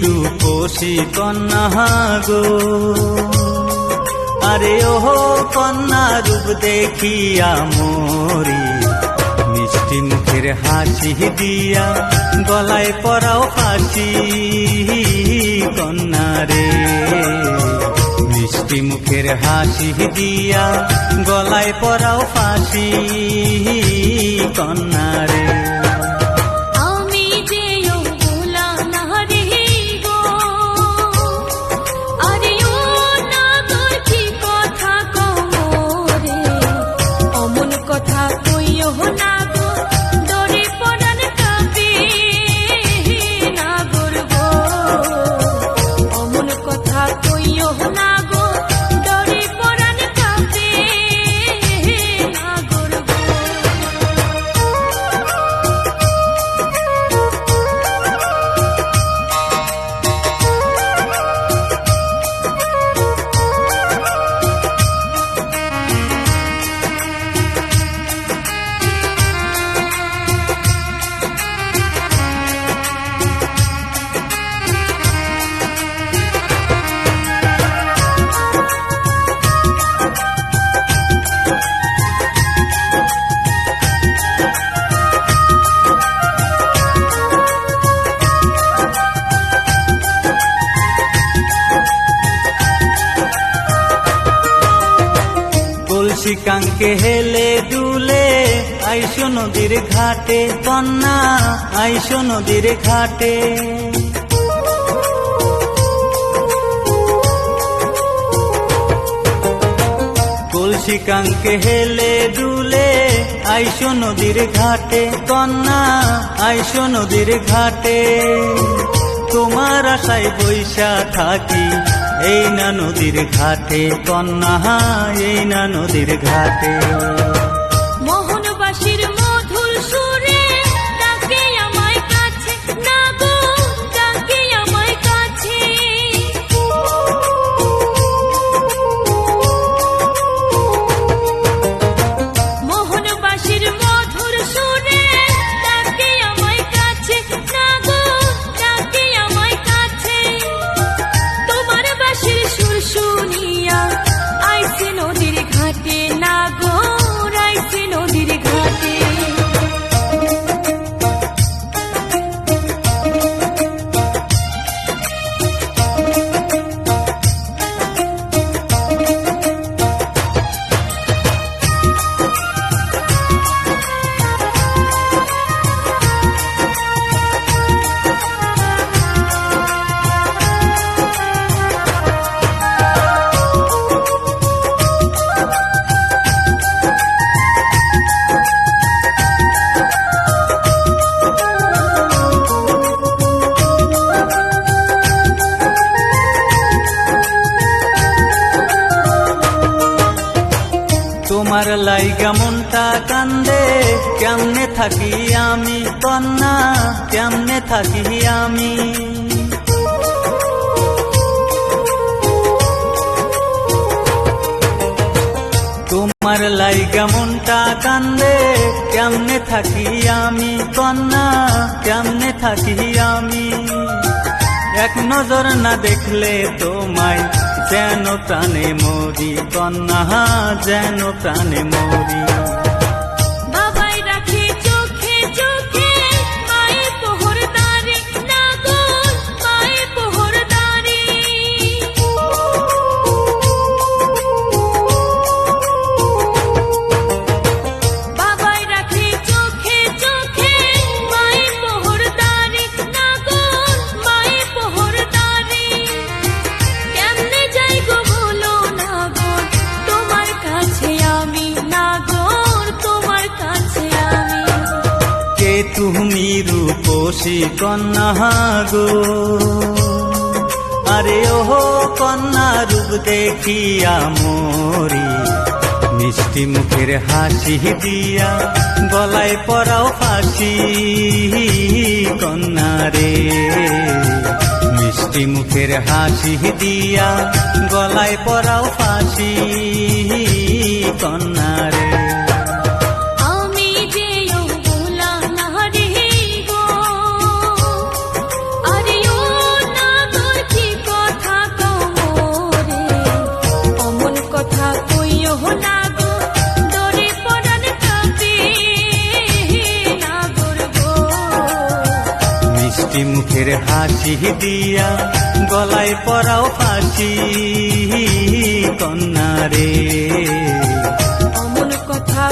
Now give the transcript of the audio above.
রূপসী কন্যা গো, আরে ওহো কন্যা রূপ দেখিয়া মরি, মিষ্টি মুখের হাসি দিয়া গলায় পরাও ফাঁসি কন্যা রে। মিষ্টি মুখের হাসি দিয়া গলায় পরাও ফাঁসি কন্যা রে। কাঙ্কে হেলে দুলে আইসো নদীর ঘাটে কন্যা, আইসো নদীর ঘাটে। কলসি কাঙ্কে হেলে দুলে আইসো নদীর ঘাটে কন্যা, আইসো নদীর ঘাটে। তোমার আশায় বৈশা থাকি এই না নদীর ঘাটে কন্যা, এই না নদীর ঘাটে। মোহনবাসীর মধুর সুরে ডাকে আমায় কাছে, না গো ডাকে আমায় কাছে। মোহনবাসীর মধুর সুরে ডাকে আমায় কাছে, না গো ডাকে আমায় কাছে। তোমার বাঁশির সুর শুনিয়া আইছে নদীর ঘাটে, না গো আইছে নদীর ঘাটে। তোমার লাইগা মনটা কান্দে, কেমনে থাকি আমি কন্যা, কেমনে থাকি আমি। তোমার লাইগা মনটা কান্দে, কেমনে থাকি আমি কন্যা, কেমনে থাকি আমি। এক নজর না দেখলে তোমায় যেন প্রাণে মরি কন্যা, যেন প্রাণে মরি। বাবাই রাখে চোখে চোখে মায়ের পোহরদারি, না গো মায়ের পোহরদারি। বাবাই রাখে চোখে চোখে মায়ের পোহরদারি, না গো মায়ের পোহরদারি। কেমনে যাই গো বলো না গো তোমার কাছে আমি, না গো তোমার কাছে আমি। কে তুমি রূপসী কন্যা গো, আরে ওহো কন্যা রূপ দেখিয়া মরি, মিষ্টি মুখের হাসি দিয়া গলায় পরাও ফাঁসি কন্যা রে। মিষ্টি মুখের হাসি দিয়া গলায় পরাও ফাঁসি কন্যা রে। আমি যেও ভোলা না রে গো, আরে ও না মিষ্টি মুখের হাসি দিয়া গলায় পরাও ফাঁসি কন্যা রে। অমন কথা